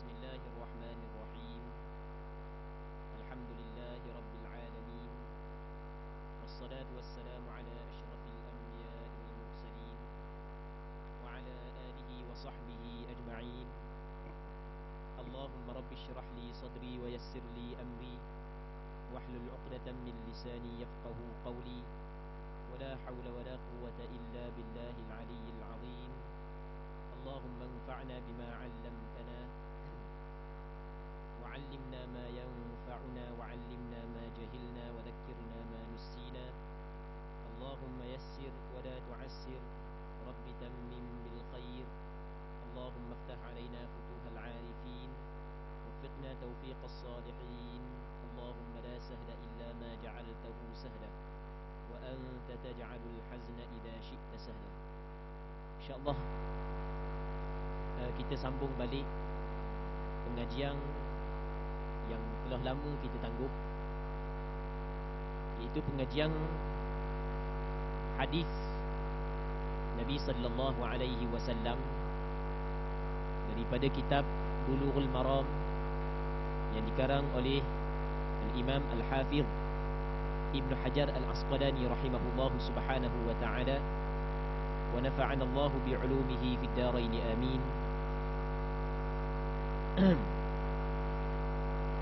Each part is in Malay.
بسم الله الرحمن الرحيم. الحمد لله رب العالمين، والصلاة والسلام على أشرف الأنبياء والمرسلين وعلى آله وصحبه أجمعين. اللهم رب اشرح لي صدري ويسر لي أمري واحلل عقدة من لساني يفقه قولي، ولا حول ولا قوة إلا بالله العلي العظيم. اللهم انفعنا بما علمتنا وعلمنا ما ينفعنا وعلمنا ما جهلنا وذكرنا ما نسينا. اللهم يسر ولا تعسر، رب تمم بالخير. اللهم افتح علينا فتوح العارفين، وفقنا توفيق الصالحين. اللهم لا سهل إلا ما جعلته سهلا، وأنت تجعل الحزن إذا شئت سهلا. InsyaAllah kita sambung balik pengajian yang telah lama kita tangguh, iaitu pengajian hadis Nabi sallallahu alaihi wasallam daripada kitab Bulughul Maram yang dikarang oleh Al-Imam Al-Hafidh Ibn Hajar Al-Asqalani rahimahullahu subhanahu wa ta'ala, wa nafa'ana Allahu bi'ulumihi fid darain amin.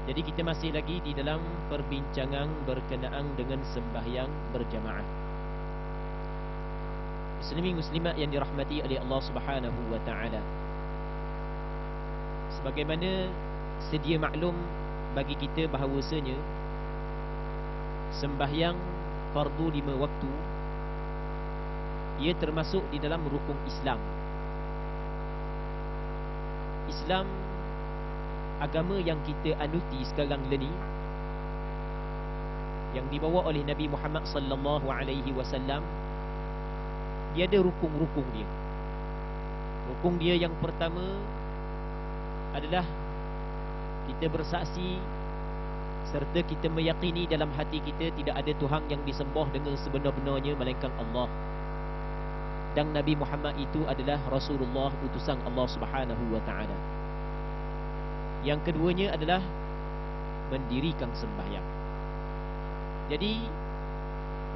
Jadi kita masih lagi di dalam perbincangan berkenaan dengan sembahyang berjamaah. Muslimin muslimat yang dirahmati oleh Allah Subhanahu wa taala, sebagaimana sedia maklum bagi kita bahawasanya sembahyang fardu 5 waktu ia termasuk di dalam rukun Islam. Islam, agama yang kita anuti sekarang ni, yang dibawa oleh Nabi Muhammad sallallahu alaihi wasallam, dia ada rukun-rukun dia. Rukun dia yang pertama adalah kita bersaksi serta kita meyakini dalam hati kita tidak ada Tuhan yang disembah dengan sebenar-benarnya melainkan Allah, dan Nabi Muhammad itu adalah Rasulullah, utusan Allah Subhanahu wa taala. Yang keduanya adalah mendirikan sembahyang. Jadi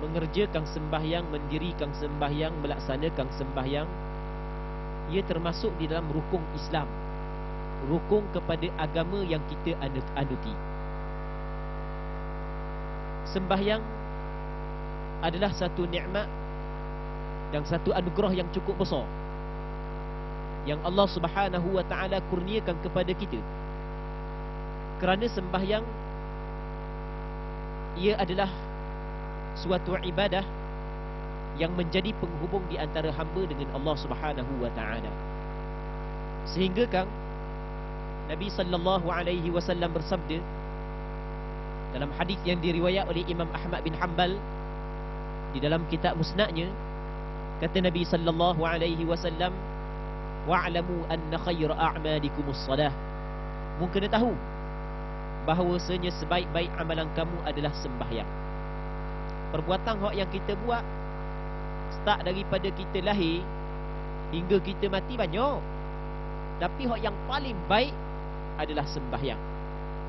mengerjakan sembahyang, mendirikan sembahyang, melaksanakan sembahyang, ia termasuk di dalam rukun Islam, rukun kepada agama yang kita anuti. Sembahyang adalah satu nikmat dan satu anugerah yang cukup besar yang Allah Subhanahu wa taala kurniakan kepada kita. Kerana sembahyang ia adalah suatu ibadah yang menjadi penghubung di antara hamba dengan Allah Subhanahu wa taala. Sehingga kan Nabi sallallahu alaihi wasallam bersabda dalam hadis yang diriwayat oleh Imam Ahmad bin Hanbal di dalam kitab Musnadnya, kata Nabi sallallahu alaihi wasallam, wa'lamu anna khayra a'malikum as-salah. Mu kena tahu bahawasanya sebaik-baik amalan kamu adalah sembahyang. Perbuatan hak yang kita buat start daripada kita lahir hingga kita mati banyak, tapi hak yang paling baik adalah sembahyang.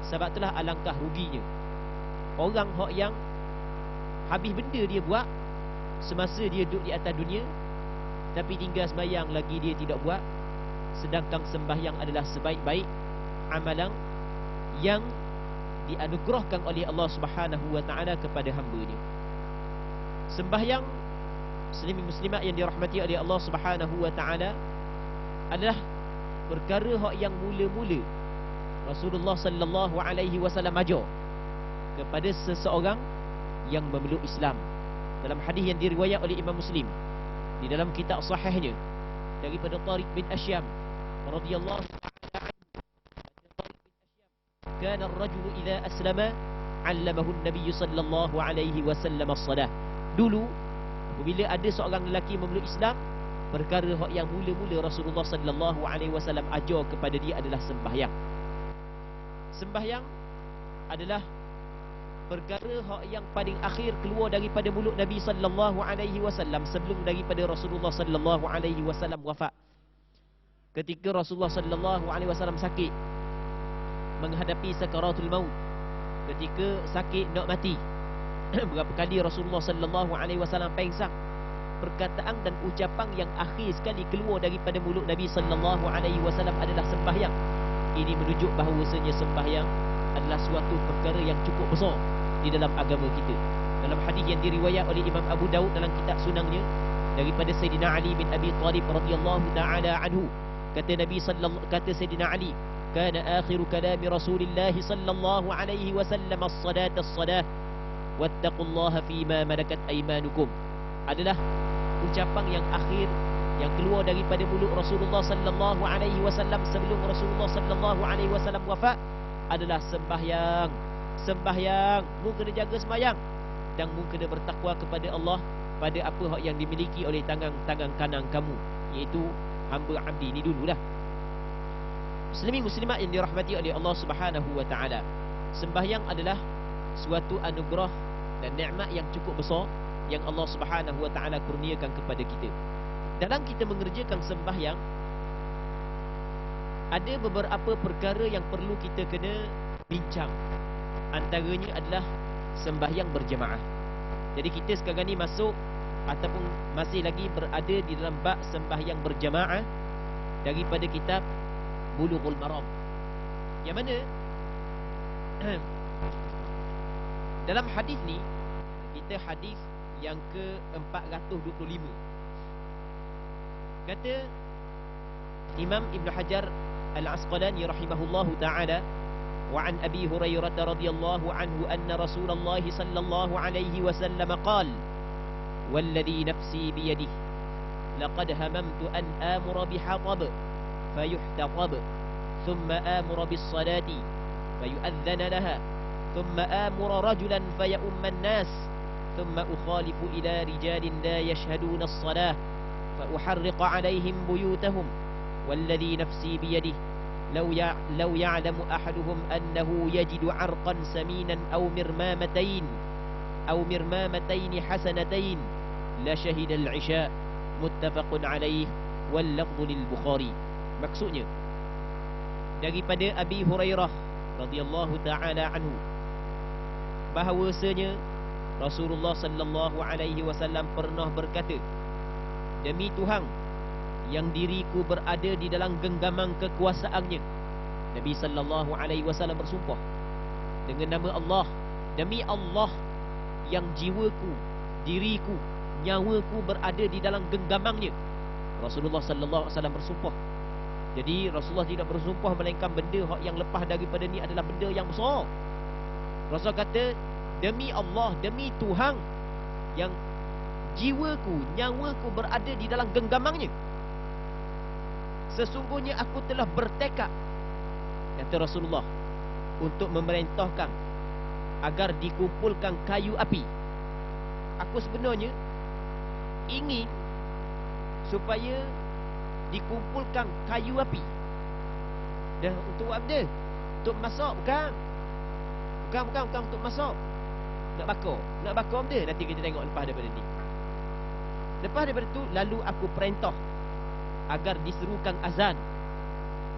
Sebab itulah alangkah ruginya orang hak yang habis benda dia buat semasa dia duduk di atas dunia, tapi tinggal sembahyang lagi dia tidak buat, sedangkan sembahyang adalah sebaik-baik amalan yang dianugerahkan oleh Allah Subhanahu wa taala kepada hamba-Nya. Sembahyang, muslimin muslimat yang dirahmati oleh Allah Subhanahu wa taala, adalah perkara hak yang mula-mula Rasulullah sallallahu alaihi wasallam ajar kepada seseorang yang memeluk Islam. Dalam hadis yang diriwayat oleh Imam Muslim di dalam kitab sahihnya daripada Tariq bin Asyam radhiyallahu ta'ala anhu, kana ar-rajulu idza aslama 'allamahu an-nabiy sallallahu alaihi wasallam as-salah. Dulu apabila ada seorang lelaki memeluk Islam, perkara hak yang mula-mula Rasulullah sallallahu alaihi wasallam ajar kepada dia adalah sembahyang. Sembahyang adalah perkara hak yang paling akhir keluar daripada mulut Nabi sallallahu alaihi wasallam sebelum daripada Rasulullah sallallahu alaihi wasallam wafat. Ketika Rasulullah sallallahu alaihi wasallam sakit, menghadapi sakaratul maut, ketika sakit nak mati. Berapa kali Rasulullah sallallahu alaihi wasallam pengsan. Perkataan dan ucapan yang akhir sekali keluar daripada mulut Nabi sallallahu alaihi wasallam adalah sembahyang. Ini menunjuk bahawasanya sembahyang adalah suatu perkara yang cukup besar di dalam agama kita. Dalam hadis yang diriwayat oleh Imam Abu Daud dalam kitab sunangnya daripada Sayyidina Ali bin Abi Talib radhiyallahu taala anhu, kata Sayyidina Ali, kana akhiru kalami Rasulillah sallallahu alaihi wasallam as-salat wattaqullaha fima malakat aymanukum. Adalah ucapan yang akhir yang keluar daripada mulut Rasulullah sallallahu alaihi wasallam sebelum Rasulullah sallallahu alaihi wasallam wafat adalah sembahyang. Sembahyang, mu kena jaga sembahyang dan mu kena bertakwa kepada Allah pada apa hak yang dimiliki oleh tangan kanan kamu, iaitu hamba abdi. Ini dululah. Muslimin muslimat yang dirahmati oleh Allah Subhanahu wa taala. Sembahyang adalah suatu anugerah dan nikmat yang cukup besar yang Allah Subhanahu wa taala kurniakan kepada kita. Dalam kita mengerjakan sembahyang, ada beberapa perkara yang perlu kita kena bincang. Antaranya adalah sembahyang berjemaah. Jadi kita sekarang ni masuk ataupun masih lagi berada di dalam bab sembahyang berjemaah daripada kitab Bulughul Maram, yang mana dalam hadis ni, kita hadis yang ke-425, kata Imam Ibn Hajar Al-Asqalani rahimahullahu ta'ala, wa an Abi Hurairah radhiyallahu anhu anna Rasulullah sallallahu alaihi wasallam qala, walladhi nafsi biyadihi laqad hamamtu an amura bihatab fayuhtatab thumma amura bis-salati fayu'adhdhana laha thumma amura rajulan faya'umma an-nas ثم أخالف إلى رجال لا يشهدون الصلاة فأحرق عليهم بيوتهم والذي نفسي بيده لو يعلم أحدهم أنه يجد عرقا سمينا أو مرمامتين حسنتين لشهد العشاء متفق عليه واللفظ للبخاري. Maksudnya daripada Abi Hurairah radhiyallahu taala anhu bahawasanya Rasulullah sallallahu alaihi wasallam pernah berkata, demi Tuhan yang diriku berada di dalam genggaman kekuasaannya. Nabi sallallahu alaihi wasallam bersumpah dengan nama Allah, demi Allah yang jiwaku, diriku, nyawaku berada di dalam genggamannya. Rasulullah sallallahu alaihi wasallam bersumpah. Jadi Rasulullah tidak bersumpah melainkan benda yang lepas daripada ni adalah benda yang besar. Rasul kata, demi Allah, demi Tuhan yang jiwaku, nyawaku berada di dalam genggamannya, sesungguhnya aku telah bertekad, kata Rasulullah, untuk memerintahkan agar dikumpulkan kayu api. Aku sebenarnya ingin supaya dikumpulkan kayu api. Dan untuk apa? Untuk masak? Bukan untuk masak. Nak bakar benda. Nanti kita tengok lepas daripada ni. Lepas daripada tu, lalu aku perintah agar diserukan azan,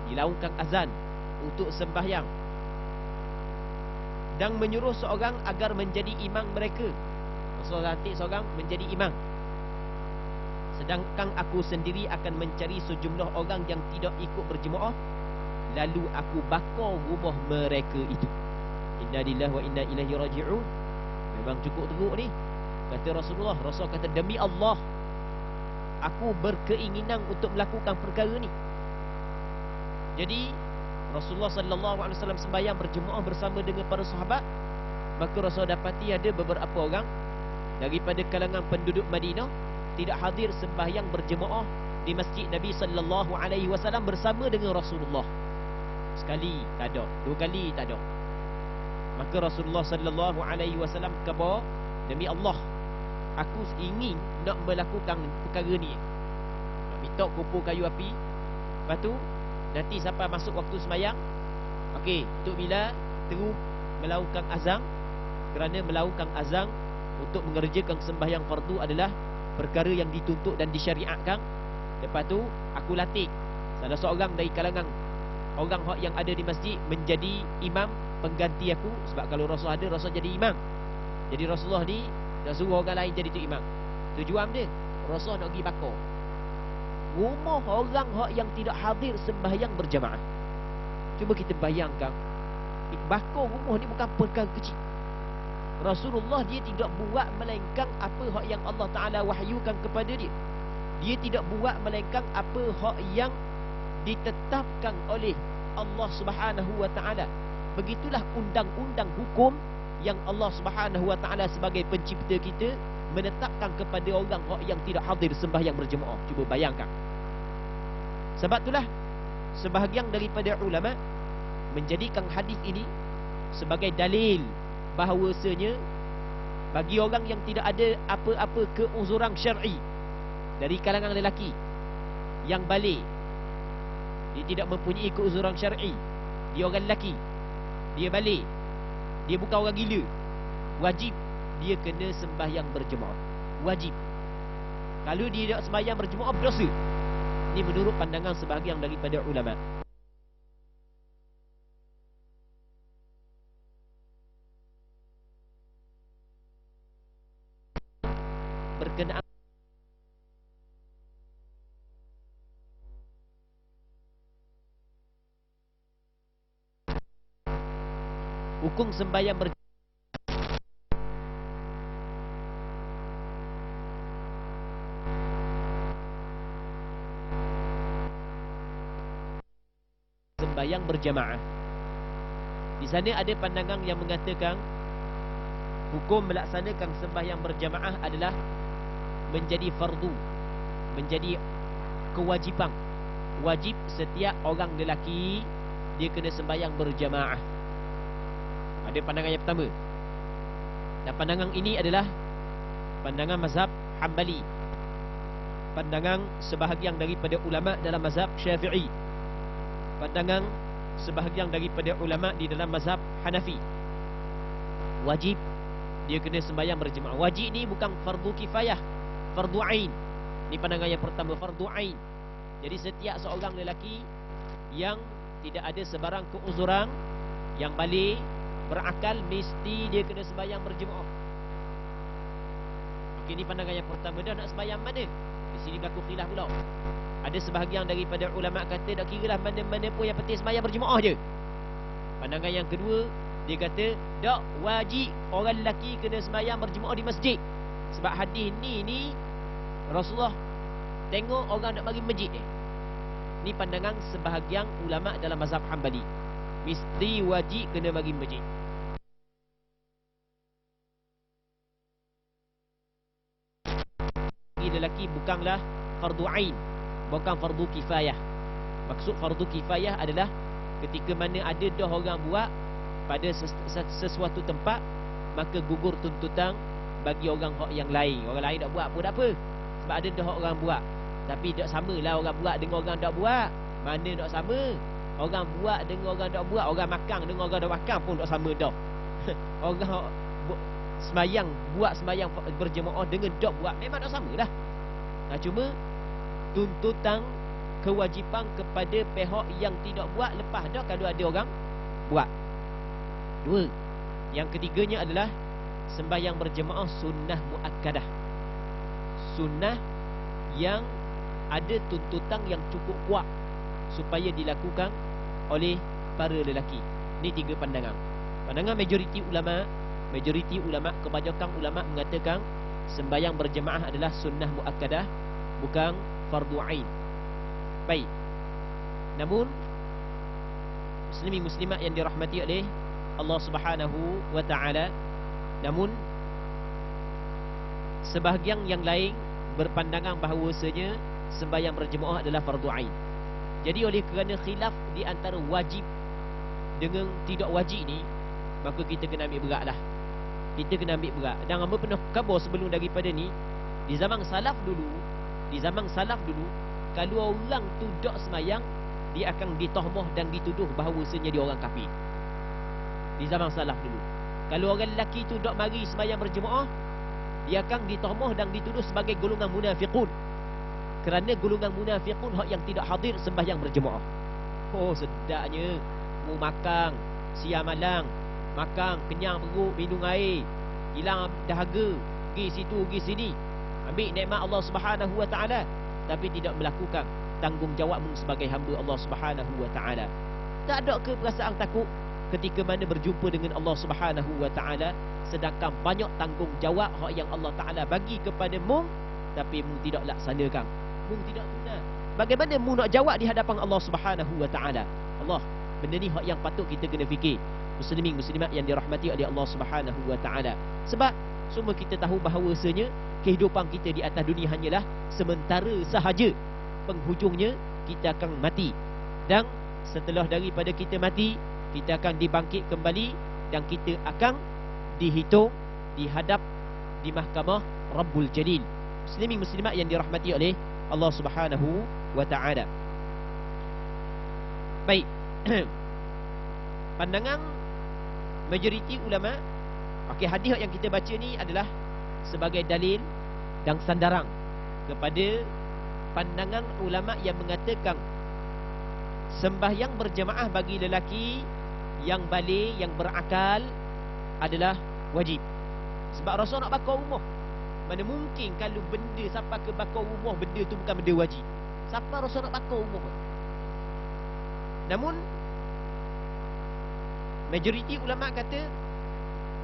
dilaungkan azan untuk sembahyang, dan menyuruh seorang agar menjadi imam mereka. Rasulullah lantik seorang menjadi imam, sedangkan aku sendiri akan mencari sejumlah orang yang tidak ikut berjemaah, lalu aku bakar rumah mereka itu. Inna lillahi wa inna ilaihi raji'un. Memang cukup teruk ni, kata Rasulullah. Rasul kata, demi Allah, aku berkeinginan untuk melakukan perkara ni. Jadi Rasulullah sallallahu alaihi wasallam sembahyang berjemaah bersama dengan para sahabat. Maka Rasul dapati ada beberapa orang daripada kalangan penduduk Madinah tidak hadir sembahyang berjemaah di masjid Nabi sallallahu alaihi wasallam bersama dengan Rasulullah. Sekali tak ada, dua kali tak ada. Maka Rasulullah sallallahu alaihi wasallam khabar, demi Allah, aku ingin nak melakukan perkara ni. Nak minta kumpul kayu api. Lepas tu nanti sampai masuk waktu sembahyang, okey, Tok Bilal terus melakukan azan. Kerana melakukan azan untuk mengerjakan sembahyang fardu adalah perkara yang dituntut dan disyariatkan. Lepas tu aku latih salah seorang dari kalangan orang hak yang ada di masjid menjadi imam pengganti aku. Sebab kalau Rasul ada, Rasul jadi imam. Jadi Rasulullah ni nak suruh orang lain jadi tu imam. Tujuan dia Rasul nak pergi bakar rumah orang hak yang tidak hadir sembahyang berjamaah. Cuba kita bayangkan, bakar rumah ni bukan perkara kecil. Rasulullah dia tidak buat melainkan apa hak yang Allah Ta'ala wahyukan kepada dia. Dia tidak buat melainkan apa hak yang ditetapkan oleh Allah Subhanahu wa Ta'ala. Begitulah undang-undang hukum yang Allah Subhanahu wa Ta'ala sebagai pencipta kita menetapkan kepada orang yang tidak hadir sembahyang berjemaah. Cuba bayangkan. Sebab itulah sebahagian daripada ulama menjadikan hadis ini sebagai dalil bahawasanya bagi orang yang tidak ada apa-apa keuzuran syar'i dari kalangan lelaki yang balik, dia tidak mempunyai keuzuran syar'i, dia orang lelaki, dia balik, dia bukan orang gila, wajib dia kena sembahyang berjemaah. Wajib. Kalau dia tidak sembahyang berjemaah, berdosa. Ini menurut pandangan sebahagian daripada ulama. Berkenaan hukum sembahyang sembahyang berjamaah. Di sana ada pandangan yang mengatakan hukum melaksanakan sembahyang berjamaah adalah menjadi fardu, menjadi kewajipan. Wajib setiap orang lelaki dia kena sembahyang berjamaah. Ada pandangan yang pertama. Dan pandangan ini adalah pandangan mazhab Hanbali, pandangan sebahagian daripada ulama dalam mazhab Syafi'i, pandangan sebahagian daripada ulama di dalam mazhab Hanafi. Wajib dia kena sembahyang berjemaah. Wajib ni bukan fardu kifayah, fardu ain. Ni pandangan yang pertama, fardu ain. Jadi setiap seorang lelaki yang tidak ada sebarang keuzuran, yang balik, berakal, mesti dia kena sembahyang berjemaah. Okey, ni pandangan yang pertama. Dah nak sembahyang mana? Di sini berlaku khilaf pula. Ada sebahagian daripada ulama kata tak kira lah mana-mana pun, yang penting sembahyang berjemaah je. Pandangan yang kedua, dia kata tak wajib orang lelaki kena sembahyang berjemaah di masjid. Sebab hadis ni Rasulullah tengok orang nak bagi masjid ni. Ni pandangan sebahagian ulama dalam mazhab Hanbali. Mesti wajib kena bagi masjid. Bagi lelaki bukanlah fardu ain, bukan fardu kifayah. Maksud fardu kifayah adalah ketika mana ada dah orang buat pada sesuatu tempat, maka gugur tuntutan bagi orang yang lain. Orang lain tak buat pun tak apa, sebab ada dah orang buat. Tapi tak samalah orang buat dengan orang tak buat. Mana tak sama? Orang buat dengan orang tak buat, orang makan dengan orang tak makan pun tak sama dah. Orang semayang, buat semayang berjemaah dengan tak buat, memang tak sama dah. Cuma tuntutan kewajipan kepada pihak yang tidak buat lepas dah kalau ada orang buat. Dua. Yang ketiganya adalah sembahyang berjemaah sunnah muakkadah. Sunnah yang ada tuntutan yang cukup kuat supaya dilakukan oleh para lelaki. Ini tiga pandangan. Pandangan majoriti ulama, kebanyakan ulama mengatakan sembahyang berjemaah adalah sunnah muakkadah, bukan fardu ain. Baik. Namun muslimin muslimat yang dirahmati oleh Allah Subhanahu wa taala, namun sebahagian yang lain berpandangan bahawasanya sembahyang berjemaah adalah fardu ain. Jadi oleh kerana khilaf di antara wajib dengan tidak wajib ni, maka kita kena ambil berat lah. Kita kena ambil berat. Dan hamba pernah khabar sebelum daripada ni, di zaman salaf dulu, kalau orang tu tak semayang, dia akan ditahmah dan dituduh bahawasanya dia orang kafir. Di zaman salaf dulu, kalau orang lelaki tu tak mari semayang berjemaah, dia akan ditahmah dan dituduh sebagai golongan munafiqun. Kerana golongan munafiqun hak yang tidak hadir sembahyang berjemaah. Oh sedapnya. Mu makan siang malam, makan kenyang perut, minum air, hilang dahaga, pergi situ pergi sini, ambil nikmat Allah Subhanahu wa taala, tapi tidak melakukan tanggungjawabmu sebagai hamba Allah Subhanahu wa taala. Tak ada ke perasaan takut ketika mana berjumpa dengan Allah Subhanahu wa taala, sedangkan banyak tanggungjawab hak yang Allah taala bagi kepada mu, tapi mu tidak laksanakan, mu tidak guna. Bagaimana mu nak jawab di hadapan Allah Subhanahu wa taala? Allah, benda ni hak yang patut kita kena fikir, muslimin muslimat yang dirahmati oleh Allah Subhanahu wa taala. Sebab semua kita tahu bahawasanya kehidupan kita di atas dunia hanyalah sementara sahaja. Penghujungnya kita akan mati, dan setelah daripada kita mati, kita akan dibangkit kembali dan kita akan dihitung, dihadap di mahkamah Rabbul Jalil. Muslimin muslimat yang dirahmati oleh Allah Subhanahu wa taala. Baik. Pandangan majoriti ulama, okey, hadis yang kita baca ni adalah sebagai dalil dan sandaran kepada pandangan ulama yang mengatakan sembahyang berjemaah bagi lelaki yang baligh, yang berakal adalah wajib. Sebab Rasul nak bakar rumah. Mana mungkin kalau benda siapa ke bakar rumah, benda tu bukan benda wajib. Siapa Rasul nak bakar rumah? Namun majoriti ulama kata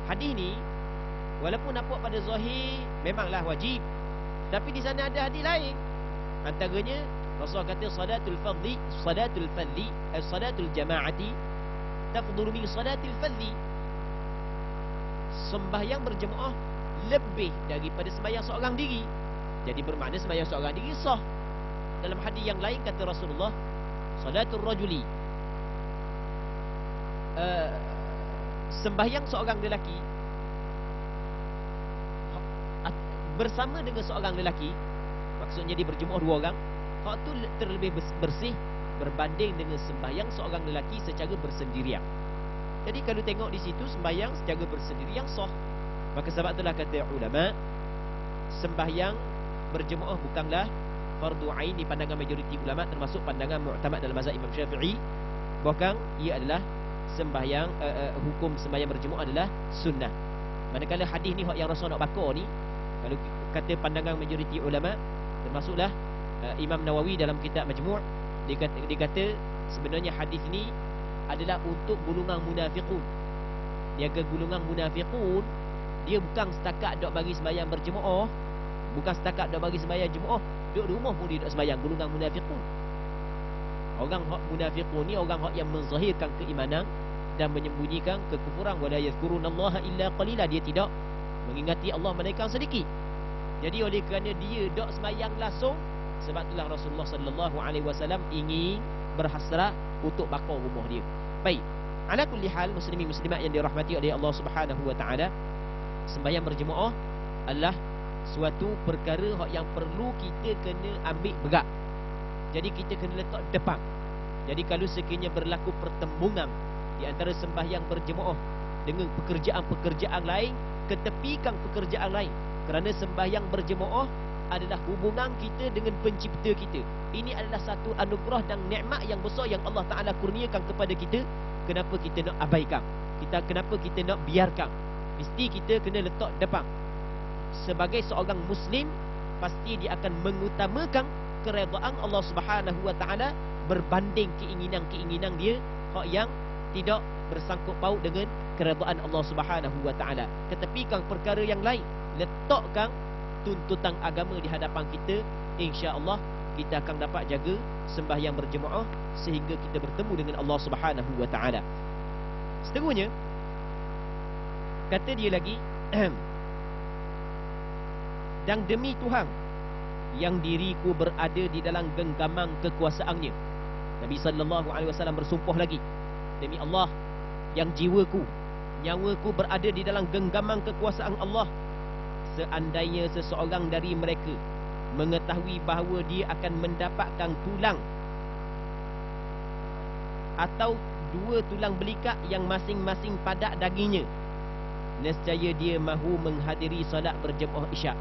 hadis ni walaupun nampak pada zahir memanglah wajib, tapi di sana ada hadis lain. Antaranya Rasul kata salatul fardhi, salatul jamaati tafdhulu min salatil fardhi. Sembahyang berjemaah lebih daripada sembahyang seorang diri. Jadi bermakna sembahyang seorang diri sah. Dalam hadis yang lain kata Rasulullah, salatul rajuli, sembahyang seorang lelaki bersama dengan seorang lelaki, maksudnya dia berjemaah dua orang, hak tu terlebih bersih berbanding dengan sembahyang seorang lelaki secara bersendirian. Jadi kalau tengok di situ sembahyang secara bersendirian sah. Maka sebab itulah kata ulama, sembahyang berjemaah bukanlah fardu ain di pandangan majoriti ulama, termasuk pandangan mu'tamad dalam mazhab Imam Syafi'i. Bahkan ia adalah sembahyang hukum sembahyang berjemaah adalah sunnah. Manakala hadis ni hak yang Rasul nak bakar ni, kalau kata pandangan majoriti ulama, termasuklah Imam Nawawi dalam kitab Majmu', dia kata sebenarnya hadis ni adalah untuk golongan munafiqun. Dia ke golongan munafiqun, dia bukan setakat dok bagi sembahyang berjemaah, bukan setakat dok bagi sembahyang jemaah, duduk di rumah pun dia dok sembahyang. Golongan munafiqun, orang hak munafiqun ni orang hak yang menzahirkan keimanan dan menyembunyikan kekufuran. Wala yazkurunallaha illa qalila, dia tidak mengingati Allah melainkan sedikit. Jadi oleh kerana dia dok sembahyang langsung, sebab itulah Rasulullah sallallahu alaihi wasallam ingin berhasrat untuk bakar rumah dia. Baik, ala kulli hal, muslimin muslimat yang dirahmati oleh Allah Subhanahu wa taala, sembahyang berjemaah adalah suatu perkara yang perlu kita kena ambil berat. Jadi kita kena letak depan. Jadi kalau sekiranya berlaku pertembungan di antara sembahyang berjemaah dengan pekerjaan-pekerjaan lain, ketepikan pekerjaan lain, kerana sembahyang berjemaah adalah hubungan kita dengan pencipta kita. Ini adalah satu anugerah dan nikmat yang besar yang Allah Ta'ala kurniakan kepada kita. Kenapa kita nak abaikan? Kenapa kita nak biarkan? Mesti kita kena letak depan. Sebagai seorang Muslim, pasti dia akan mengutamakan keredaan Allah Subhanahu wa Ta'ala berbanding keinginan-keinginan dia hak yang tidak bersangkut paut dengan keredaan Allah Subhanahu wa Ta'ala. Ketepikan perkara yang lain, letakkan tuntutan agama di hadapan kita, insya-Allah kita akan dapat jaga sembahyang berjemaah sehingga kita bertemu dengan Allah Subhanahu wa Ta'ala. Seterusnya kata dia lagi dan demi Tuhan yang diriku berada di dalam genggaman kekuasaannya. Nabi sallallahu alaihi wasallam bersumpah lagi, demi Allah yang jiwaku, nyawaku berada di dalam genggaman kekuasaan Allah, seandainya seseorang dari mereka mengetahui bahawa dia akan mendapatkan tulang atau dua tulang belikat yang masing-masing padat dagingnya, nescaya dia mahu menghadiri solat berjemaah Isyak.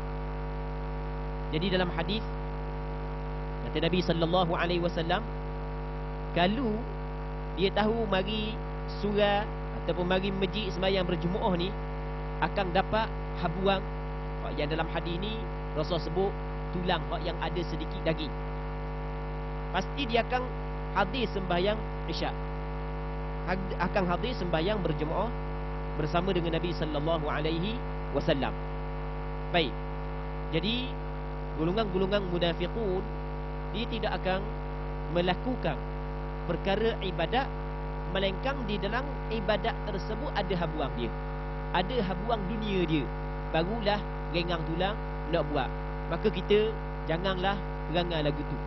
Jadi dalam hadis kata Nabi sallallahu alaihi wasallam, kalau dia tahu mari surah ataupun mari masjid sembahyang berjumuah ni akan dapat habuang yang dalam hadis ni Rasul sebut tulang yang ada sedikit daging. Pasti dia akan hadir sembahyang Isyak, akan hadir sembahyang berjemaah bersama dengan Nabi sallallahu alaihi wasallam. Baik. Jadi golongan-golongan munafiqun dia tidak akan melakukan perkara ibadat melainkan di dalam ibadat tersebut ada habuang dia, ada habuang dunia dia, barulah rengang tulang nak buat. Maka kita janganlah perangai lagu tu.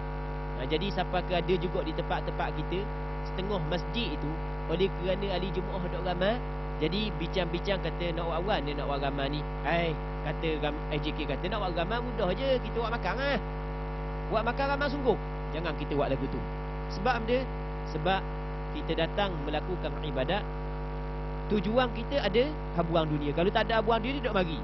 Jadi siapa ke ada juga di tempat-tempat kita setengah masjid itu oleh kerana ahli Jumaat dok ramai, jadi bincang-bincang kata nak buat awan dia nak buat ramai ni. Kata AJK kata nak buat ramai mudah je, kita buat makan buat makan ramai sungguh. Jangan kita buat lagu tu. Sebab dia sebab kita datang melakukan ibadat, tujuan kita ada habuang dunia. Kalau tak ada habuang dunia, dok mari.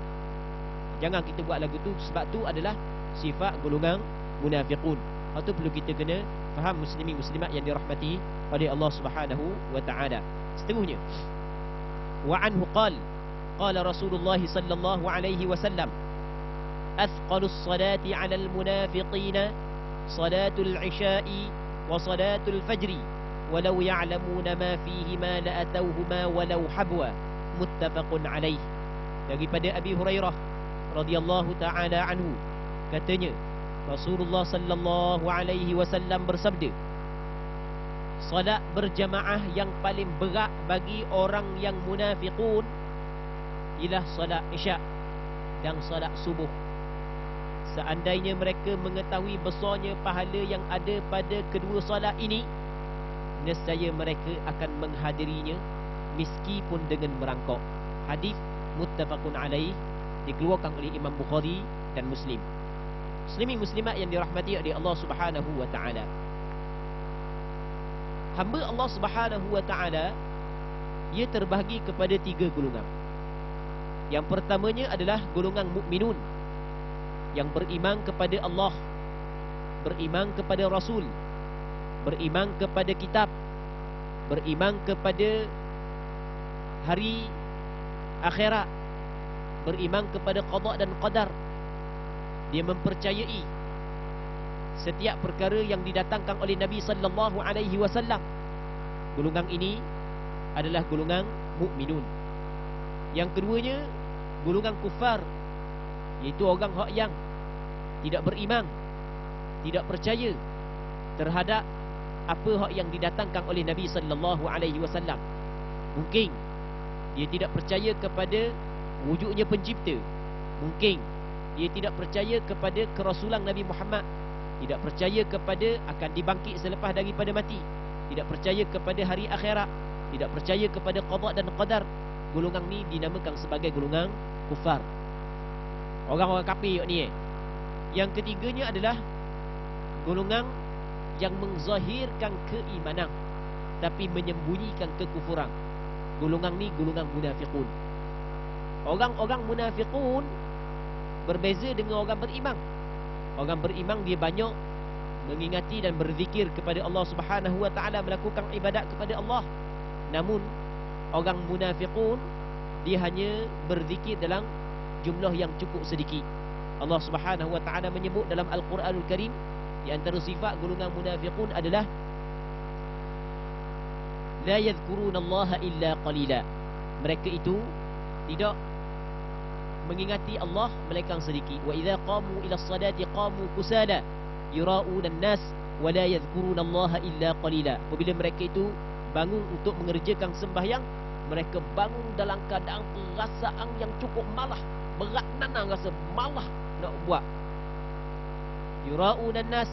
Jangan kita buat lagu tu, sebab tu adalah sifat golongan munafiqun. Itu perlu kita kena faham muslimin muslimat yang dirahmati oleh Allah Subhanahu wa taala. Seterusnya, wa anhu qala Rasulullah sallallahu alaihi wasallam, athqalus salati 'alal munafiqina salatul 'isya'i wa salatul fajri walau ya'lamuna ma fihima la atawhuma walau habwa. Muttafaqun alaih. Daripada Abi Hurairah radhiyallahu taala anhu, katanya Rasulullah sallallahu alaihi wasallam bersabda, salat berjamaah yang paling berat bagi orang yang munafiqun ialah salat Isyak dan salat subuh. Seandainya mereka mengetahui besarnya pahala yang ada pada kedua salat ini, nescaya mereka akan menghadirinya meskipun dengan merangkak. Hadis muttafaqun alaih, dikeluarkan oleh Imam Bukhari dan Muslim. Muslimin muslimat yang dirahmati oleh Allah Subhanahu wa taala. Hamba Allah Subhanahu wa taala ia terbahagi kepada 3 golongan. Yang pertamanya adalah golongan mukminun yang beriman kepada Allah, beriman kepada Rasul, beriman kepada kitab, beriman kepada hari akhirat, beriman kepada qada dan qadar. Dia mempercayai setiap perkara yang didatangkan oleh Nabi sallallahu alaihi wasallam. Golongan ini adalah golongan mukminun. Yang keduanya golongan kufar, iaitu orang hak yang tidak beriman, tidak percaya terhadap apa hak yang didatangkan oleh Nabi sallallahu alaihi wasallam. Mungkin dia tidak percaya kepada wujudnya pencipta, mungkin dia tidak percaya kepada kerasulan Nabi Muhammad, tidak percaya kepada akan dibangkit selepas daripada mati, tidak percaya kepada hari akhirat, tidak percaya kepada qada dan qadar. Golongan ni dinamakan sebagai golongan kufar, orang-orang kafir ni. Yang ketiganya adalah golongan yang menzahirkan keimanan tapi menyembunyikan kekufuran. Golongan ni golongan munafiqun. Orang-orang munafiqun berbeza dengan orang beriman. Orang beriman dia banyak mengingati dan berzikir kepada Allah Subhanahu wa taala, melakukan ibadat kepada Allah. Namun orang munafiqun dia hanya berzikir dalam jumlah yang cukup sedikit. Allah Subhanahu wa taala menyebut dalam Al-Quranul Karim, di antara sifat golongan munafiqun adalah la yadhkurunallaha illa qalila. Mereka itu tidak mengingati Allah melainkan sedikit. Wa idza qamu ila as-salati qamu kusala yura'una an-nas wa la yadhkurunallaha illa qalila. Apabila mereka itu bangun untuk mengerjakan sembahyang, mereka bangun dalam keadaan perasaan yang cukup malah, berat nanang rasa malah nak buat. Yura'una an-nas,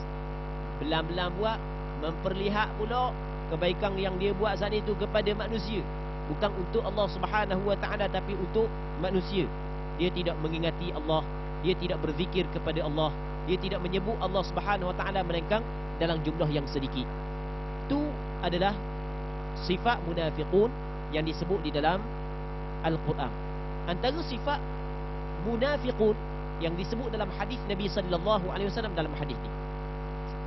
belam-belam buat, memperlihat pula kebaikan yang dia buat saat itu kepada manusia, bukan untuk Allah Subhanahu wa taala tapi untuk manusia. Dia tidak mengingati Allah, dia tidak berzikir kepada Allah, dia tidak menyebut Allah Subhanahu wa taala melainkan dalam jumlah yang sedikit. Itu adalah sifat munafiqun yang disebut di dalam Al-Quran. Antara sifat munafiqun yang disebut dalam hadis Nabi sallallahu alaihi wasallam, dalam hadis ni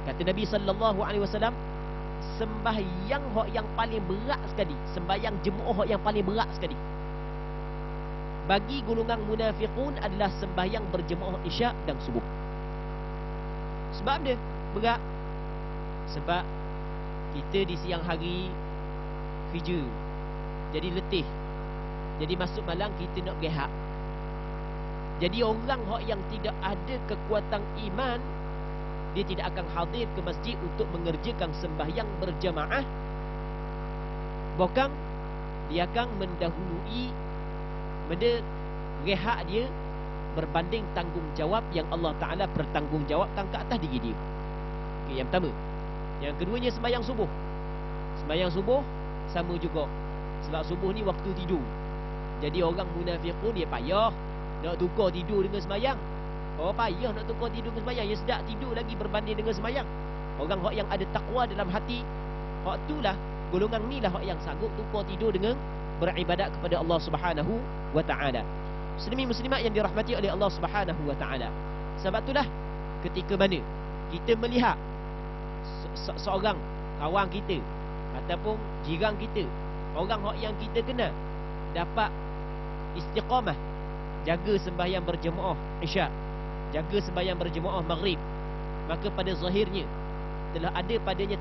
kata Nabi sallallahu alaihi wasallam, sembahyang hak yang paling berat sekali, sembahyang jemaah hak yang paling berat sekali. Bagi golongan munafiqun adalah sembahyang berjemaah isyak dan subuh. Sebab dia berat. Sebab kita di siang hari kerja, jadi letih. Jadi masuk malam kita nak rehat. Jadi orang hak yang tidak ada kekuatan iman, dia tidak akan hadir ke masjid untuk mengerjakan sembahyang berjamaah. Bahkan dia akan mendahului rehat dia berbanding tanggungjawab yang Allah Ta'ala bertanggungjawabkan ke atas diri dia. Okay, yang pertama. Yang keduanya sembahyang subuh. Sembahyang subuh sama juga. Sebab subuh ni waktu tidur. Jadi orang munafiqun dia payah nak tukar tidur dengan sembahyang. Oh, payah nak tukar tidur dengan sembahyang. Dia sedap tidur lagi berbanding dengan sembahyang. Orang hak yang ada takwa dalam hati, hak itulah, golongan ni lah hak yang sanggup tukar tidur dengan beribadat kepada Allah Subhanahu wa Ta'ala. Muslimin muslimat yang dirahmati oleh Allah Subhanahu wa Ta'ala. Sebab itulah ketika mana kita melihat seorang kawan kita ataupun jiran kita, orang hak yang kita kenal, dapat istiqamah, jaga sembahyang berjemaah isyak, jaga sembahyang berjemaah maghrib, maka pada zahirnya telah ada padanya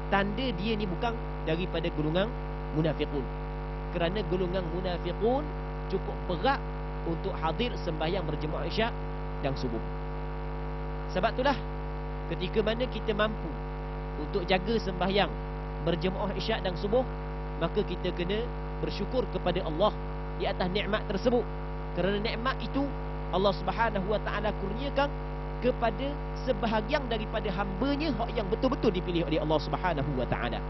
tanda dia ni bukan daripada golongan munafiqun. Kerana golongan munafiqun cukup berat untuk hadir sembahyang berjemaah isyak dan subuh. Sebab itulah ketika mana kita mampu untuk jaga sembahyang berjemaah isyak dan subuh, maka kita kena bersyukur kepada Allah di atas nikmat tersebut. Kerana nikmat itu Allah Subhanahu wa Ta'ala kurniakan kepada sebahagian daripada hamba-Nya hak yang betul-betul dipilih oleh Allah Subhanahu wa Ta'ala.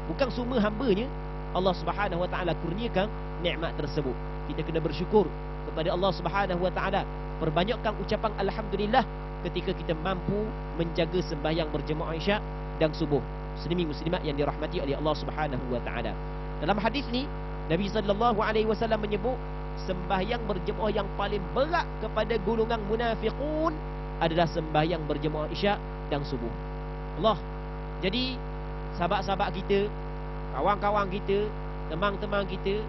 Bukan semua hamba-Nya Allah Subhanahu wa Ta'ala kurniakan nikmat tersebut. Kita kena bersyukur kepada Allah Subhanahu wa Ta'ala. Perbanyakkan ucapan alhamdulillah ketika kita mampu menjaga sembahyang berjemaah isyak dan subuh. Muslimin muslimat yang dirahmati oleh Allah Subhanahu wa Ta'ala. Dalam hadis ni Nabi sallallahu alaihi wasallam menyebut sembahyang berjemaah yang paling berat kepada golongan munafiqun adalah sembahyang berjemaah isyak dan subuh. Allah. Jadi sahabat-sahabat kita, kawan-kawan kita, teman-teman kita,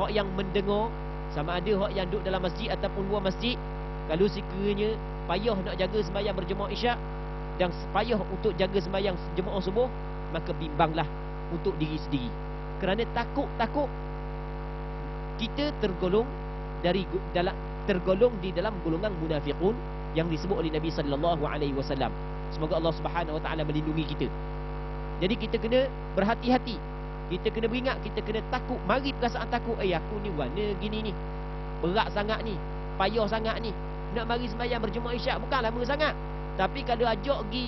hak yang mendengar, sama ada hak yang duduk dalam masjid ataupun luar masjid, kalau sekiranya payah nak jaga sembahyang berjemaah isyak dan payah untuk jaga sembahyang jemaah subuh, maka bimbanglah untuk diri sendiri. Kerana takut kita tergolong di dalam golongan munafiqun yang disebut oleh Nabi sallallahu alaihi wasallam. Semoga Allah Subhanahu wa Ta'ala melindungi kita. Jadi kita kena berhati-hati. Kita kena beringat, kita kena takut. Mari perasaan takut, aku ni warna gini ni, berat sangat ni, payah sangat ni, nak mari sembahyang berjemaah isyak bukan lama sangat. Tapi kalau ajak pergi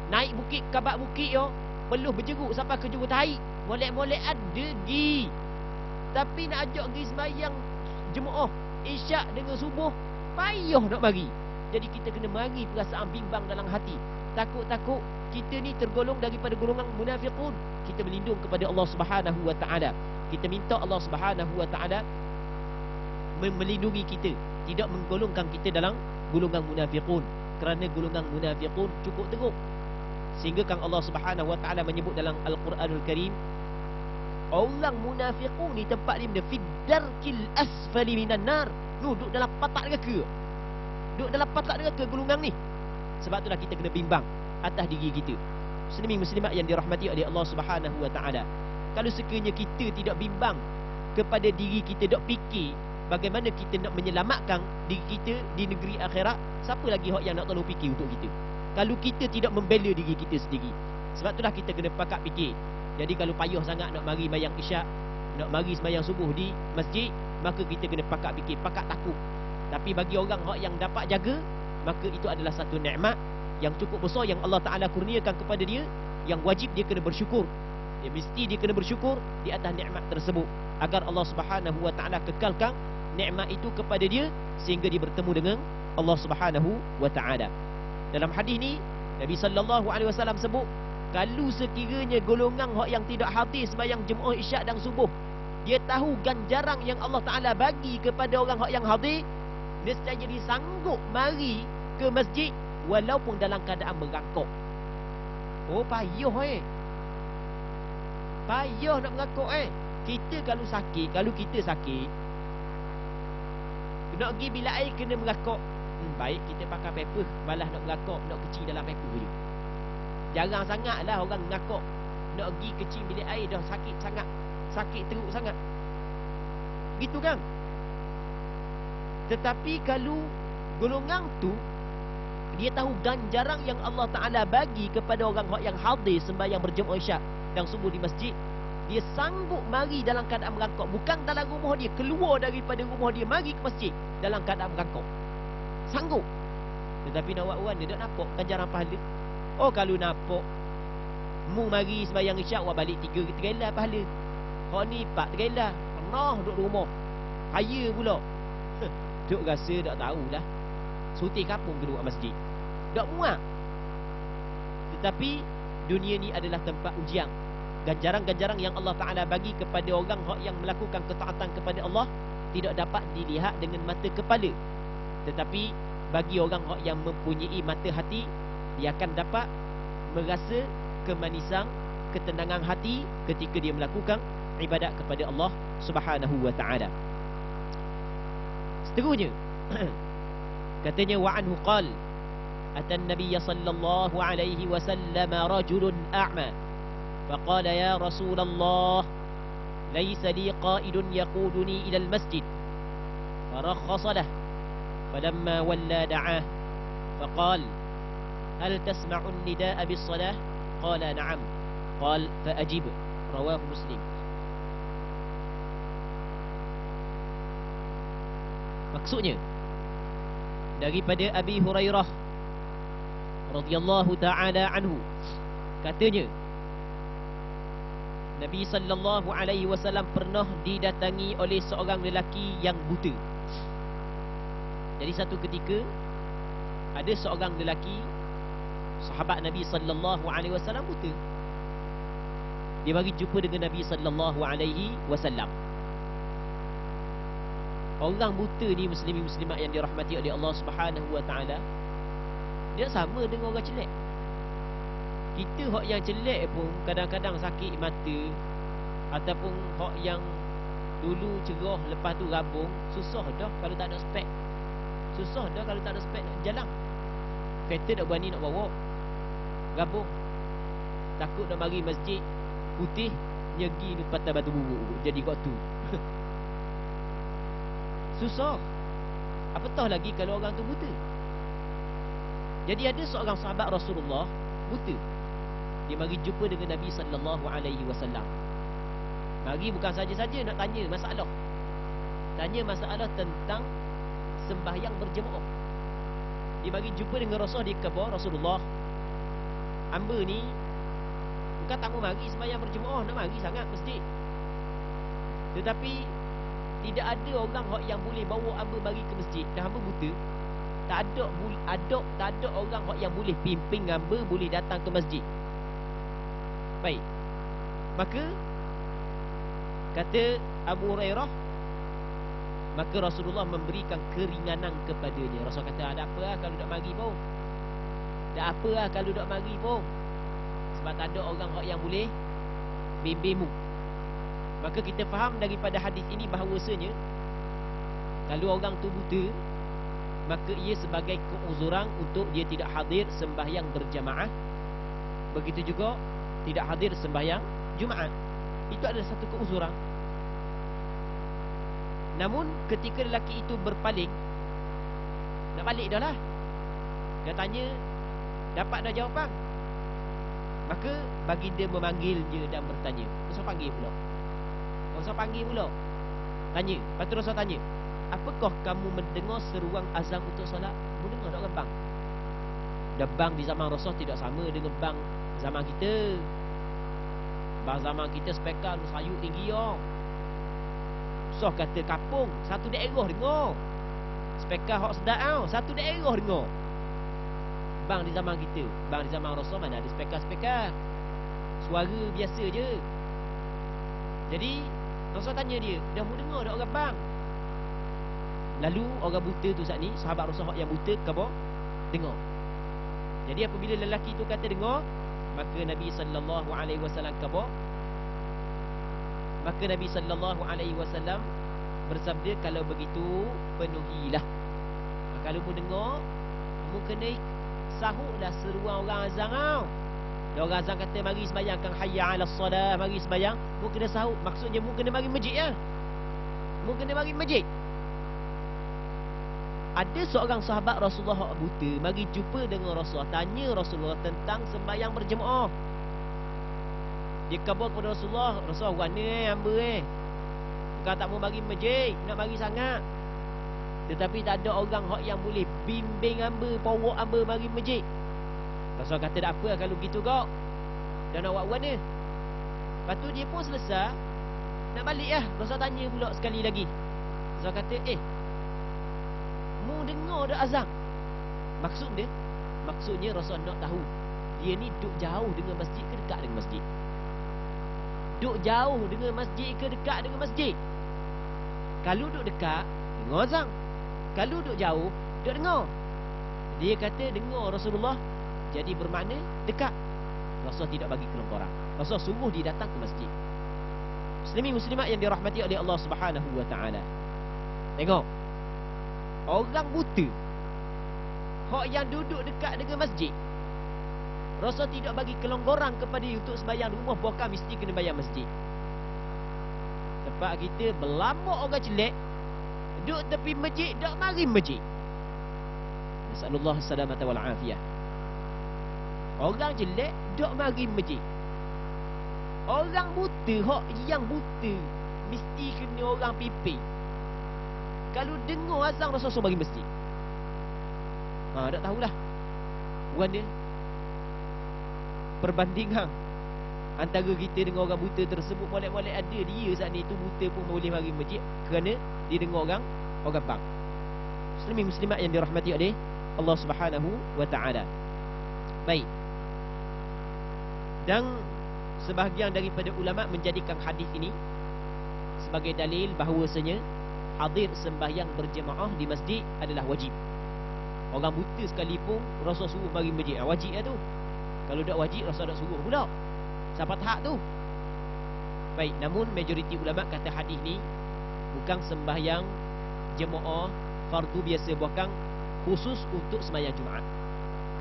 naik bukit, kabat bukit yo, peluh berjeruk sampai ke jurut tahi, molek-molek ada gi. Tapi nak ajak pergi sembahyang jemaah isyak dengan subuh, payah nak mari. Jadi kita kena mari perasaan bimbang dalam hati, takut-takut kita ni tergolong daripada golongan munafiqun. Kita berlindung kepada Allah Subhanahu wa Ta'ala. Kita minta Allah Subhanahu wa Ta'ala melindungi kita, tidak menggolongkan kita dalam golongan munafiqun. Kerana golongan munafiqun cukup teruk, sehingga kan Allah Subhanahu wa Ta'ala menyebut dalam Al-Quranul Karim, orang munafiqun ni tempat dia fi darkil asfali minan nar. Duduk dalam patak neraka. Duduk dalam patak neraka golongan ni. Sebab itulah kita kena bimbang atas diri kita. Muslimin muslimat yang dirahmati oleh Allah Subhanahu wa Ta'ala. Kalau sekiranya kita tidak bimbang kepada diri kita, dok fikir bagaimana kita nak menyelamatkan diri kita di negeri akhirat, siapa lagi hak yang nak tolong fikir untuk kita? Kalau kita tidak membela diri kita sendiri. Sebab itulah kita kena pakat fikir. Jadi kalau payah sangat nak mari sembahyang isyak, nak mari sembahyang subuh di masjid, maka kita kena pakat fikir, pakat takut. Tapi bagi orang hak yang dapat jaga, maka itu adalah satu nikmat yang cukup besar yang Allah Ta'ala kurniakan kepada dia, yang wajib dia kena bersyukur. Dia kena bersyukur di atas nikmat tersebut, agar Allah Subhanahu wa Ta'ala kekalkan nikmat itu kepada dia, sehingga dia bertemu dengan Allah Subhanahu wa Ta'ala. Dalam hadis ni Nabi sallallahu alaihi wasallam sebut, kalau sekiranya golongan hak yang tidak hadir sembahyang jemaah isyak dan subuh, dia tahu ganjaran yang Allah Ta'ala bagi kepada orang hak yang hadir, nescaya dia sanggup mari ke masjid walaupun dalam keadaan merangkak. Oh payah payah nak mengakuk Kita kalau kita sakit nak pergi bilik air kena mengakuk. Baik kita pakai paper, malah nak mengakuk, nak kecil dalam paper je. Jarang sangatlah orang mengakuk nak pergi kecil bilik air dah sakit sangat, sakit teruk sangat. Gitu kan? Tetapi kalau golongan tu dia tahu ganjaran yang Allah Ta'ala bagi kepada orang yang hadir sembahyang berjemaah Isyak dan subuh di masjid, dia sanggup mari dalam keadaan merangkak. Bukan dalam rumah dia, keluar daripada rumah dia, mari ke masjid dalam keadaan merangkak. Sanggup. Tetapi nak buat orang dia tak nampak ganjaran pahala. Oh kalau nampak mu mari sembahyang Isyak, awak balik 3 tegelah pahala. Hak ni 4 tegelah. Pernah duduk rumah, kaya pula. Duk rasa tak tahulah Suti kampung ke duduk masjid, tak muak. Tetapi dunia ni adalah tempat ujian. Ganjaran-ganjaran yang Allah Ta'ala bagi kepada orang yang melakukan ketaatan kepada Allah tidak dapat dilihat dengan mata kepala. Tetapi bagi orang yang mempunyai mata hati, dia akan dapat merasa kemanisan, ketenangan hati ketika dia melakukan ibadat kepada Allah Subhanahu wa Ta'ala. Seterusnya katanya wa anhu qal atan nabiyya sallallahu alaihi wasallam rajulun a'ma faqala ya rasulullah laysa li qa'idun yaquduni ila al-masjid farakhasa lah falamma walla da'ah faqal hal tasma'u an-nida'a bis-salah qala na'am qal fa'ajib rawahu muslim. Maksudnya daripada Abi Hurairah radhiyallahu ta'ala anhu, katanya Nabi sallallahu alaihi wasallam pernah didatangi oleh seorang lelaki yang buta. Jadi satu ketika ada seorang lelaki sahabat Nabi sallallahu alaihi wasallam buta. Dia bagi jumpa dengan Nabi sallallahu alaihi wasallam. Orang buta ni muslimin muslimat yang dirahmati oleh Allah Subhanahu wa Ta'ala, dia sama dengan orang celek. Kita hak yang celek pun kadang-kadang sakit mata, ataupun hak yang dulu cerah lepas tu rabung, susah dah kalau tak ada spek. Susah dah kalau tak ada spek nak jalan. Kereta tak berani nak bawa, rabung. Takut nak mari masjid putih, nyegi ni patah batu buruk jadi kat tu. Susah. Apatah lagi kalau orang tu buta. Jadi ada seorang sahabat Rasulullah buta. Dia mari jumpa dengan Nabi sallallahu alaihi wasallam. Mari bukan saja-saja nak tanya masalah. Tanya masalah tentang sembahyang berjemaah. Dia mari jumpa dengan Rasul, dia kata, Rasulullah, hamba ni engkau tak mau mari sembahyang berjemaah, nak mari sangat masjid. Tetapi tidak ada orang yang boleh bawa hamba mari ke masjid. Dan hamba buta. Tak ada orang yang boleh pimpin hamba boleh datang ke masjid. Baik. Maka kata Abu Hurairah, maka Rasulullah memberikan keringanan kepadanya. Rasul kata, ada apa lah kalau tak mari pun. Tak apa lah kalau tak mari pun. Sebab tak ada orang yang boleh bimbingmu. Maka kita faham daripada hadis ini bahawasanya kalau orang tu buta, maka ia sebagai keuzuran untuk dia tidak hadir sembahyang berjamaah. Begitu juga tidak hadir sembahyang Jumaat. Itu adalah satu keuzuran. Namun ketika lelaki itu berpaling, nak balik dah lah, dia tanya, dapat dah jawapan. Maka baginda memanggil dia dan bertanya. Rasul panggil pula. Rasul panggil pula, tanya. Lepas tu Rasul tanya, apakah kamu mendengar seruan azan untuk solat? Mendengar tak bang? Dan bang di zaman Rasul tidak sama dengan bang zaman kita. Bang zaman kita spekal sayuk tinggi ya. So kata kapung, satu daerah dengar. Spekal hak sedap tau, satu daerah dengar. Bang di zaman kita, bang di zaman Rasul mana ada spekal-spekal. Suara biasa je. Jadi Rasul tanya dia, dah mu dengar tak orang bang? Lalu orang buta tu saat ni, sahabat Rasul yang buta kata dengar. Jadi apabila lelaki tu kata dengar, Maka Nabi sallallahu alaihi wasallam kata, maka Nabi sallallahu alaihi wasallam bersabda, kalau begitu penuhilah. Kalau mu dengar, mu kena sahutlah seruan orang azan tau. Dia orang azan kata mari sembahyang, kan hayya 'alas solah, mari sembahyang, mu kena sahut. Maksudnya mu kena mari masjid ya. Mu kena mari masjid. Ada seorang sahabat Rasulullah buta mari jumpa dengan Rasulullah, tanya Rasulullah tentang sembahyang berjemaah. Dia khabar kepada Rasulullah, Rasulullah warna hamba bukan tak mau bagi masjid, nak bagi sangat. Tetapi tak ada orang yang boleh bimbing hamba, bawa hamba bagi masjid. Rasulullah kata, tak apa kalau gitu kau. Dan awak warna. Lepas tu dia pun selesai, nak balik lah. Rasulullah tanya pula sekali lagi. Rasulullah kata, mu dengar dah azan. Maksudnya Rasulullah nak tahu dia ni duduk jauh dengan masjid ke dekat dengan masjid. Duduk jauh dengan masjid ke dekat dengan masjid. Kalau duduk dekat, dengar azan. Kalau duduk jauh, duduk dengar. Dia kata dengar Rasulullah, jadi bermakna dekat. Rasulullah tidak bagi kelonggaran. Rasulullah suruh dia datang ke masjid. Muslimin muslimat yang dirahmati oleh Allah Subhanahu wa taala. Tengok. Orang buta hak yang duduk dekat dengan masjid, Rasul tidak bagi kelonggaran kepada dia untuk sembahyang rumah, bukan mesti kena bayar masjid. Sebab kita berlambak orang jelek duduk tepi masjid, tak mari masjid. Nasallallahu salamata wal afiyah. Orang jelek tak mari masjid. Orang buta, hak yang buta mesti kena orang pipi. Kalau dengar azan Rasul bagi masjid. Tak tahulah. Bukan dia perbandingan antara kita dengan orang buta tersebut, molek-molek ada dia saat ni tu buta pun boleh mari masjid kerana dia dengar orang bang. Muslimin muslimat yang dirahmati oleh Allah Subhanahu wa taala. Baik. Dan sebahagian daripada ulama menjadikan hadis ini sebagai dalil bahawasanya hadir sembahyang berjemaah di masjid adalah wajib. Orang buta sekalipun Rasul suruh mari masjid, wajib lah tu. Kalau tak wajib, Rasul tak suruh pula. Siapa hak tu? Baik, namun majoriti ulama kata hadis ni bukan sembahyang jemaah fardu biasa, bukan khusus untuk sembahyang Jumaat.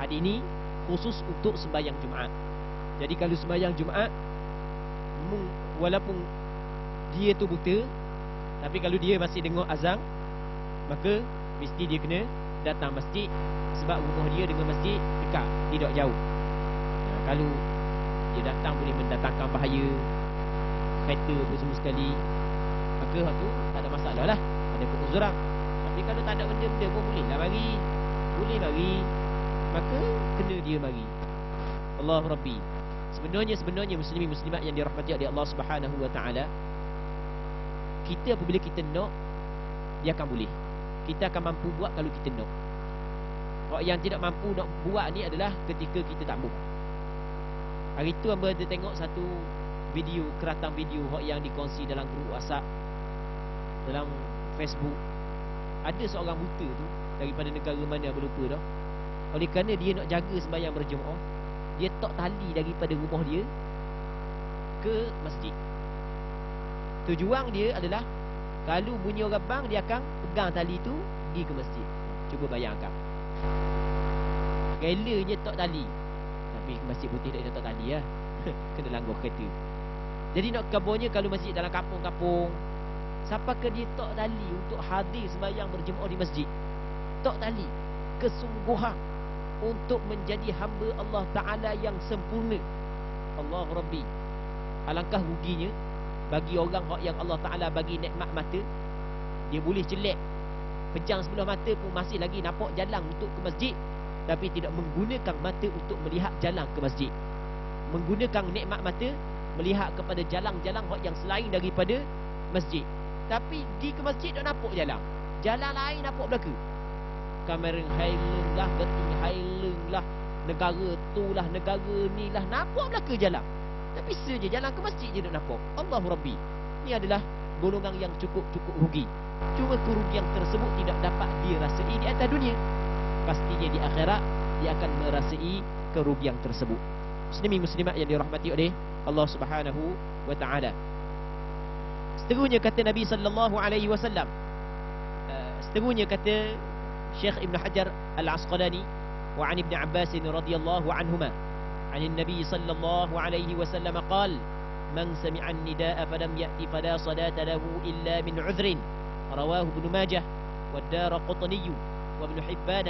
Hadis ni khusus untuk sembahyang Jumaat. Jadi kalau sembahyang Jumaat, walaupun dia tu buta, tapi kalau dia masih dengar azan, maka mesti dia kena datang masjid, sebab rumah dia dengan masjid dekat, tidak jauh. Kalau dia datang boleh mendatangkan bahaya, kereta apa semua sekali, maka hak tu tak ada masalah lah, ada keuzuran. Tapi kalau tak ada benda-benda pun boleh lah mari, boleh mari, maka kena dia mari. Allah Rabbi. Sebenarnya muslimin muslimat yang dirahmati oleh Allah Subhanahu wa taala, kita apabila kita nak, dia akan boleh. Kita akan mampu buat kalau kita nak. Orang yang tidak mampu nak buat ni adalah ketika kita tak mampu. Hari tu hamba ada tengok satu video, keratang video yang dikongsi dalam grup WhatsApp, dalam Facebook. Ada seorang buta tu daripada negara mana apa lupa dah. Oleh kerana dia nak jaga sembahyang berjemaah, dia tak tali daripada rumah dia ke masjid. Tujuan dia adalah kalau bunyi orang bang, dia akan pegang tali tu pergi ke masjid. Cuba bayangkan. Relanya tak tali, tapi masjid putih tak tak tali lah. Kena langgar kereta. Jadi nak kabarnya kalau masjid dalam kampung-kampung, siapakah dia tak tali untuk hadir sembahyang berjemaah di masjid? Tak tali. Kesungguhan untuk menjadi hamba Allah Ta'ala yang sempurna. Allah Rabbi. Alangkah ruginya bagi orang yang Allah Ta'ala bagi nikmat mata, dia boleh jelek, pejang sebelah mata pun masih lagi nampak jalan untuk ke masjid, tapi tidak menggunakan mata untuk melihat jalan ke masjid. Menggunakan nikmat mata melihat kepada jalan-jalan yang selain daripada masjid, tapi pergi ke masjid tak nampak jalan, jalan lain nampak belaka. Kamera Highland lah, Geting Highland lah, negara tu lah, negara ni lah, nampak belaka jalan, tapi saja jalan ke masjid je tak nampak. Allah Rabbi. Ini adalah golongan yang cukup rugi. Cuma kerugian tersebut tidak dapat dirasai di atas dunia, pastinya di akhirat dia akan merasai kerugian tersebut. Muslimin muslimat yang dirahmati oleh Allah Subhanahu wa taala. Seterusnya kata Nabi sallallahu alaihi wasallam, seterusnya kata Syekh Ibn Hajar Al-Asqalani, wa an Ibn Abbas radhiyallahu anhuma an Nabi sallallahu alaihi wasallam qala man sami'a an-nidaa falam ya'ti fala salata lahu illa min 'udhrin, rawahu Ibn Majah wa ad-Daraqutni wa Ibn Hibban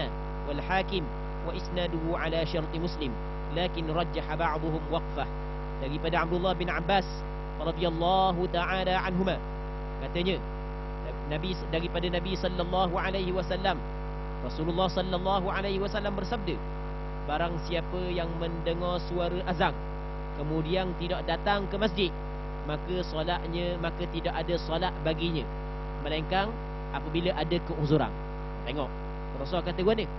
wal Hakim wa isnaduhu ala syarti Muslim lakin rajjaha ba'dhum waqfah. Daripada Abdullah bin Abbas radhiyallahu ta'ala anhuma, katanya daripada Nabi sallallahu alaihi wasallam, Rasulullah sallallahu alaihi wasallam bersabda, barang siapa yang mendengar suara azan kemudian tidak datang ke masjid, maka tidak ada solat baginya melainkan apabila ada keuzuran. Tengok Rasul kata gua ni,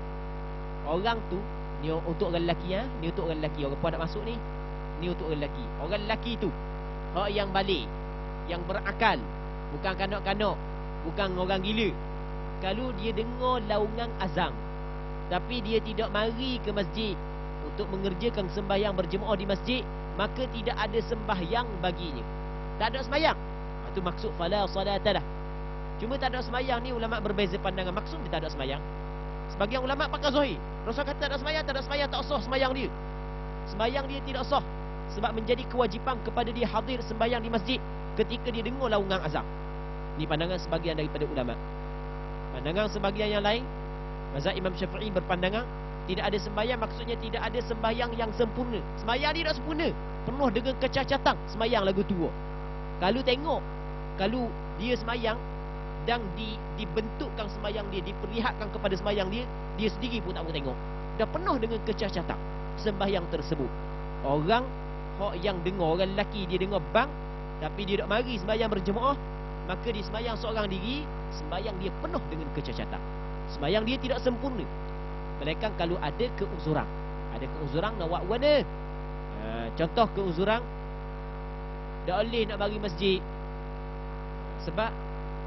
orang tu ni untuk orang lelaki, ni untuk orang lelaki. Orang puan nak masuk ni untuk orang lelaki. Orang lelaki tu hak yang balik, yang berakal, bukan kanak-kanak, bukan orang gila. Kalau dia dengar laungan azan tapi dia tidak mari ke masjid untuk mengerjakan sembahyang berjemaah di masjid, maka tidak ada sembahyang baginya. Tak ada sembahyang. Itu maksud fala salatalah. Cuma tak ada sembahyang ni ulama berbeza pandangan. Maksud dia tak ada sembahyang. Sebagian ulama pakai zahir. Rasul kata tak ada sembahyang, tak sah sembahyang dia. Sembahyang dia tidak sah sebab menjadi kewajipan kepada dia hadir sembahyang di masjid ketika dia dengar laungan azan. Ini pandangan sebagian daripada ulama. Pandangan sebagian yang lain, mazhab Imam Syafi'i berpandangan tidak ada sembahyang, maksudnya tidak ada sembahyang yang sempurna. Sembahyang dia tak sempurna, penuh dengan kecacatan sembahyang lagu tua. Kalau dia sembahyang dan dibentukkan sembahyang dia, diperlihatkan kepada sembahyang dia sendiri pun tak boleh tengok. Dah penuh dengan kecacatan sembahyang tersebut. Orang yang dengar, orang lelaki dia dengar bang tapi dia tak mari sembahyang berjemaah, maka dia sembahyang seorang diri, sembahyang dia penuh dengan kecacatan. Sembahyang dia tidak sempurna. Melainkan kalau ada keuzuran. Ada keuzuran nak buat mana? Contoh keuzuran, tak boleh nak bagi masjid sebab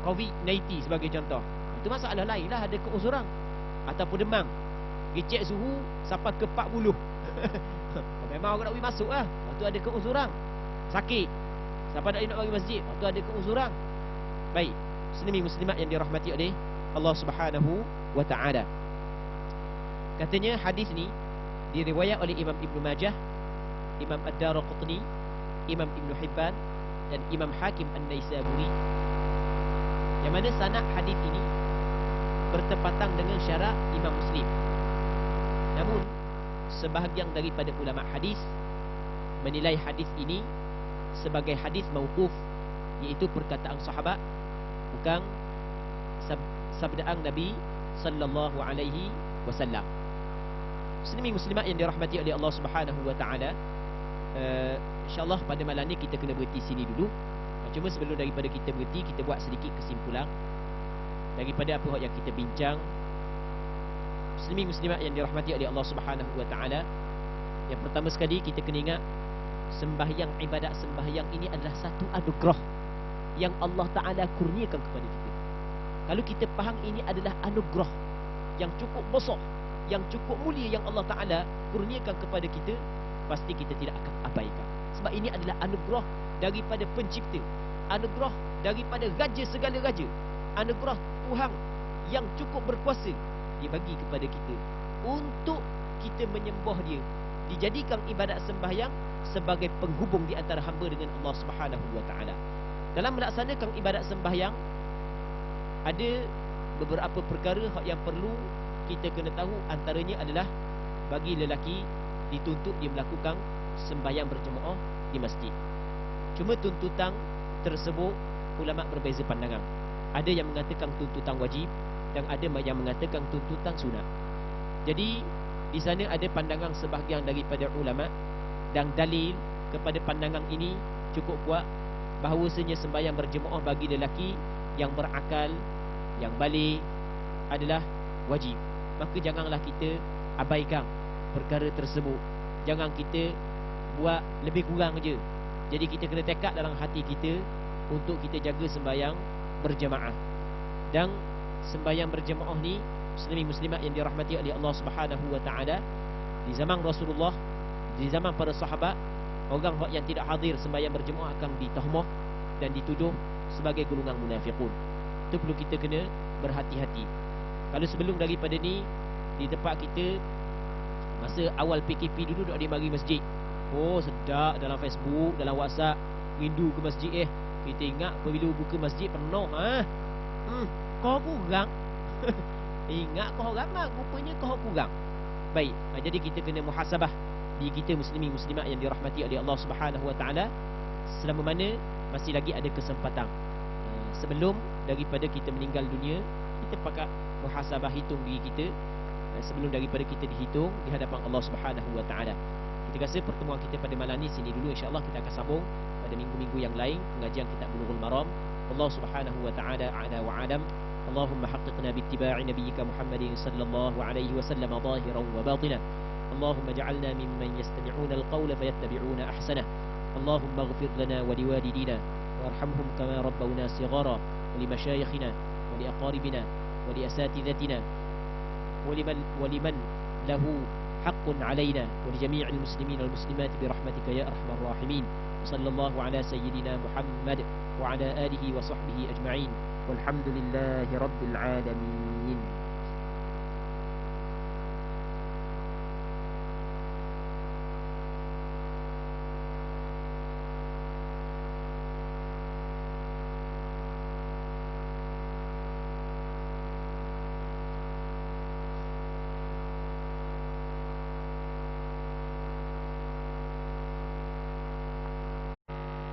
COVID-19 sebagai contoh. Itu masalah lain lah, ada keuzuran. Ataupun demam, gecek suhu sampai ke 40. Memang orang nak pergi masuk lah. Itu ada keuzuran. Sakit sampai tak boleh nak bagi masjid, itu ada keuzuran. Baik, muslimin muslimat yang dirahmati oleh Allah Subhanahu wa ta'ala. Katanya hadis ni diriwayat oleh Imam Ibn Majah, Imam Ad-Daraqutni, Imam Ibn Hibban dan Imam Hakim An-Naisaburi, yang mana sanad hadis ini bertepatan dengan syarah Imam Muslim. Namun sebahagian daripada ulama hadis menilai hadis ini sebagai hadis mauquf, iaitu perkataan sahabat, bukan sabdaan Nabi sallallahu alaihi wasallam. Muslimin muslimat yang dirahmati oleh Allah Subhanahu wa taala, insya-Allah pada malam ni kita kena berhenti sini dulu. Cuma sebelum daripada kita berhenti, kita buat sedikit kesimpulan daripada apa yang kita bincang. Muslimin muslimat yang dirahmati oleh Allah Subhanahu wa taala, yang pertama sekali kita kena ingat sembahyang, ibadat sembahyang ini adalah satu anugerah yang Allah Ta'ala kurniakan kepada kita. Kalau kita faham ini adalah anugerah yang cukup besar, yang cukup mulia yang Allah Ta'ala kurniakan kepada kita, pasti kita tidak akan abaikan. Sebab ini adalah anugerah daripada pencipta, anugerah daripada raja segala raja, anugerah Tuhan yang cukup berkuasa. Dia bagi kepada kita untuk kita menyembah dia, dijadikan ibadat sembahyang sebagai penghubung di antara hamba dengan Allah Subhanahu wa taala. Dalam melaksanakan ibadat sembahyang ada beberapa perkara yang perlu kita kena tahu. Antaranya adalah bagi lelaki dituntut dia melakukan sembahyang berjemaah di masjid. Cuma tuntutan tersebut ulama berbeza pandangan. Ada yang mengatakan tuntutan wajib dan ada yang mengatakan tuntutan sunat. Jadi di sana ada pandangan sebahagian daripada ulama, dan dalil kepada pandangan ini cukup kuat, bahawasanya sembahyang berjemaah bagi lelaki yang berakal, yang balik adalah wajib. Maka janganlah kita abaikan perkara tersebut. Jangan kita buat lebih kurang je. Jadi kita kena tekad dalam hati kita untuk kita jaga sembahyang berjemaah. Dan sembahyang berjemaah ni, muslimin muslimat yang dirahmati oleh Allah Subhanahu wa taala, di zaman Rasulullah Di zaman para sahabat, orang yang tidak hadir sembahyang berjemaah akan ditahmah dan dituduh sebagai golongan munafiqun. Itu perlu kita kena berhati-hati. Kalau sebelum daripada ni, di tempat kita masa awal PKP dulu duk ada mari masjid. Oh sedap, dalam Facebook, dalam WhatsApp, rindu ke masjid. Kita ingat apabila buka masjid penuh. Kau kurang. Ingat kau ramai, rupanya kau kurang. Baik, jadi kita kena muhasabah diri kita, muslimin muslimat yang dirahmati oleh Allah Subhanahu wa taala, selama mana masih lagi ada kesempatan. Sebelum daripada kita meninggal dunia, kita pakat muhasabah, hitung diri kita sebelum daripada kita dihitung di hadapan Allah Subhanahu wa taala. Kita rasa pertemuan kita pada malam ni sini dulu, insya-Allah kita akan sambung pada minggu-minggu yang lain pengajian kitab Bulughul Maram. Allah Subhanahu wa taala a'la wa a'lam. Allahumma haqqiqna bi ittiba'i nabiyyika Muhammadin sallallahu alaihi wasallam zahiran wa batinan. Allahumma ij'alna mimman yastami'una al-qawla fayattabi'una ahsanah. Allahumma ighfir lana wa liwalidina warhamhum kama rabbawna shighara, wa limashayikhina wa liaqaribina wa liasatidatina ولمن له حق علينا ولجميع المسلمين والمسلمات برحمتك يا أرحم الراحمين. وصلى الله على سيدنا محمد وعلى آله وصحبه أجمعين والحمد لله رب العالمين.